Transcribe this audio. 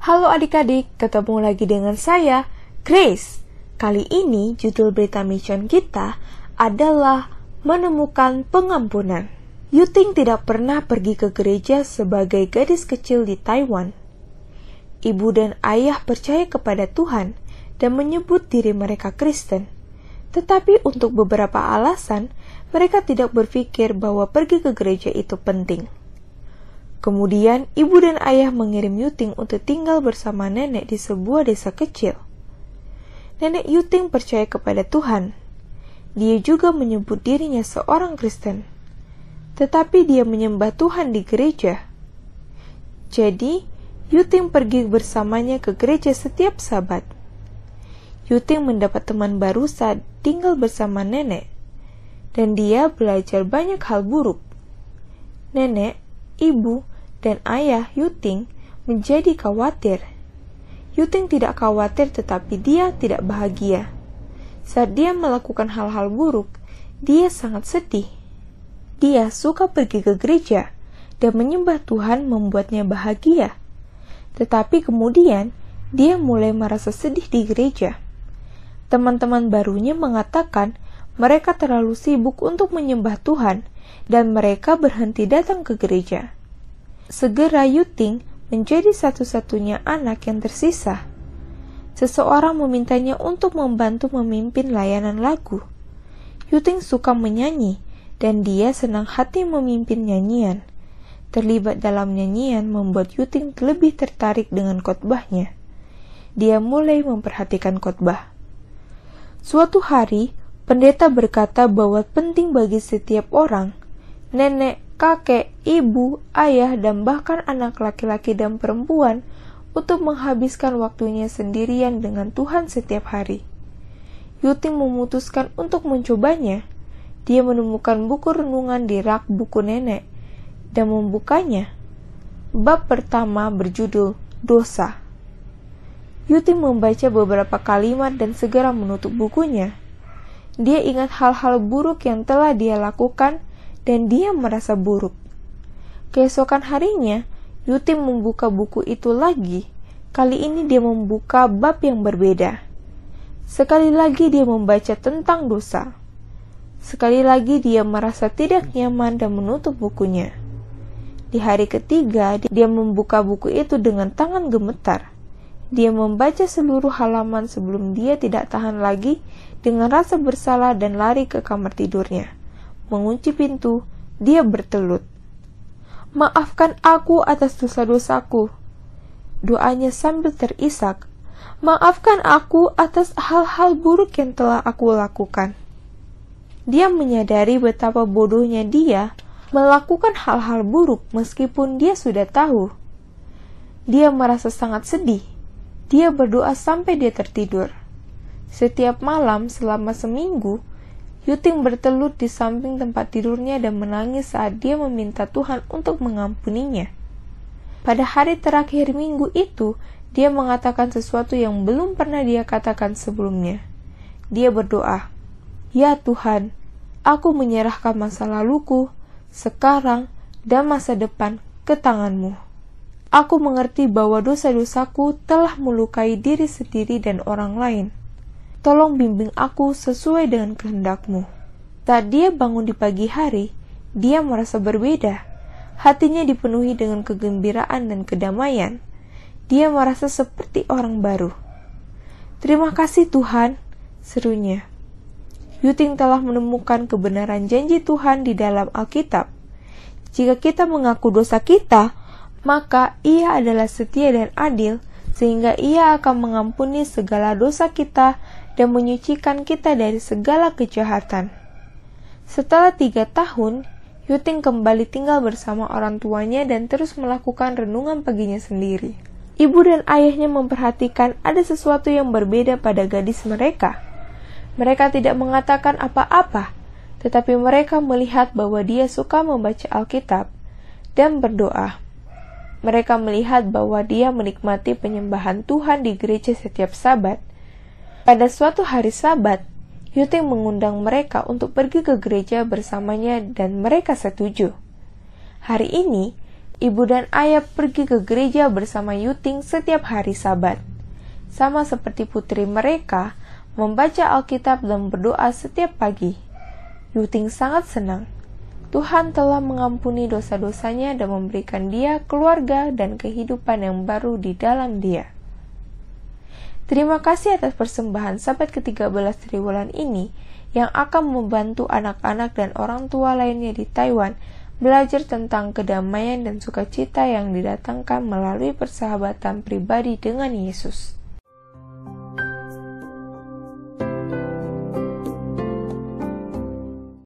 Halo adik-adik, ketemu lagi dengan saya, Grace. Kali ini judul berita mission kita adalah menemukan pengampunan. Yuting tidak pernah pergi ke gereja sebagai gadis kecil di Taiwan. Ibu dan ayah percaya kepada Tuhan dan menyebut diri mereka Kristen. Tetapi untuk beberapa alasan, mereka tidak berpikir bahwa pergi ke gereja itu penting. Kemudian, ibu dan ayah mengirim Yuting untuk tinggal bersama nenek di sebuah desa kecil. Nenek Yuting percaya kepada Tuhan. Dia juga menyebut dirinya seorang Kristen. Tetapi dia menyembah Tuhan di gereja. Jadi, Yuting pergi bersamanya ke gereja setiap Sabat. Yuting mendapat teman baru saat tinggal bersama nenek. Dan dia belajar banyak hal buruk. Nenek, ibu, dan ayah Yuting menjadi khawatir. Yuting tidak khawatir tetapi dia tidak bahagia. Saat dia melakukan hal-hal buruk, dia sangat sedih. Dia suka pergi ke gereja dan menyembah Tuhan membuatnya bahagia. Tetapi kemudian, dia mulai merasa sedih di gereja. Teman-teman barunya mengatakan mereka terlalu sibuk untuk menyembah Tuhan dan mereka berhenti datang ke gereja. Segera Yuting menjadi satu-satunya anak yang tersisa. Seseorang memintanya untuk membantu memimpin layanan lagu. Yuting suka menyanyi dan dia senang hati memimpin nyanyian. Terlibat dalam nyanyian membuat Yuting lebih tertarik dengan khotbahnya. Dia mulai memperhatikan khotbah. Suatu hari, pendeta berkata bahwa penting bagi setiap orang, nenek, kakek, ibu, ayah, dan bahkan anak laki-laki dan perempuan untuk menghabiskan waktunya sendirian dengan Tuhan setiap hari. Yuting memutuskan untuk mencobanya. Dia menemukan buku renungan di rak buku nenek dan membukanya. Bab pertama berjudul Dosa. Yuting membaca beberapa kalimat dan segera menutup bukunya. Dia ingat hal-hal buruk yang telah dia lakukan dan dia merasa buruk. Keesokan harinya, Yuting membuka buku itu lagi. Kali ini dia membuka bab yang berbeda. Sekali lagi dia membaca tentang dosa. Sekali lagi dia merasa tidak nyaman dan menutup bukunya. Di hari ketiga, dia membuka buku itu dengan tangan gemetar. Dia membaca seluruh halaman sebelum dia tidak tahan lagi dengan rasa bersalah dan lari ke kamar tidurnya. Mengunci pintu, dia bertelut. Maafkan aku atas dosa-dosaku. Doanya sambil terisak. Maafkan aku atas hal-hal buruk yang telah aku lakukan. Dia menyadari betapa bodohnya dia melakukan hal-hal buruk meskipun dia sudah tahu. Dia merasa sangat sedih. Dia berdoa sampai dia tertidur. Setiap malam selama seminggu, Yuting bertelut di samping tempat tidurnya dan menangis saat dia meminta Tuhan untuk mengampuninya. Pada hari terakhir minggu itu, dia mengatakan sesuatu yang belum pernah dia katakan sebelumnya. Dia berdoa, "Ya Tuhan, aku menyerahkan masa laluku, sekarang, dan masa depan ke tangan-Mu. Aku mengerti bahwa dosa-dosaku telah melukai diri sendiri dan orang lain. Tolong bimbing aku sesuai dengan kehendak-Mu." Saat dia bangun di pagi hari, dia merasa berbeda. Hatinya dipenuhi dengan kegembiraan dan kedamaian. Dia merasa seperti orang baru. "Terima kasih Tuhan," serunya. Yuting telah menemukan kebenaran janji Tuhan di dalam Alkitab. Jika kita mengaku dosa kita, maka Ia adalah setia dan adil, sehingga Ia akan mengampuni segala dosa kita dan menyucikan kita dari segala kejahatan. Setelah 3 tahun, Yuting kembali tinggal bersama orang tuanya dan terus melakukan renungan paginya sendiri. Ibu dan ayahnya memperhatikan ada sesuatu yang berbeda pada gadis mereka. Mereka tidak mengatakan apa-apa, tetapi mereka melihat bahwa dia suka membaca Alkitab dan berdoa. Mereka melihat bahwa dia menikmati penyembahan Tuhan di gereja setiap Sabat. Pada suatu hari Sabat, Yuting mengundang mereka untuk pergi ke gereja bersamanya dan mereka setuju. Hari ini, Ibu dan ayah pergi ke gereja bersama Yuting setiap hari Sabat. Sama seperti putri mereka, membaca Alkitab dan berdoa setiap pagi. Yuting sangat senang. Tuhan telah mengampuni dosa-dosanya dan memberikan dia keluarga dan kehidupan yang baru di dalam dia. Terima kasih atas persembahan Sabat ke-13 triwulan ini yang akan membantu anak-anak dan orang tua lainnya di Taiwan belajar tentang kedamaian dan sukacita yang didatangkan melalui persahabatan pribadi dengan Yesus.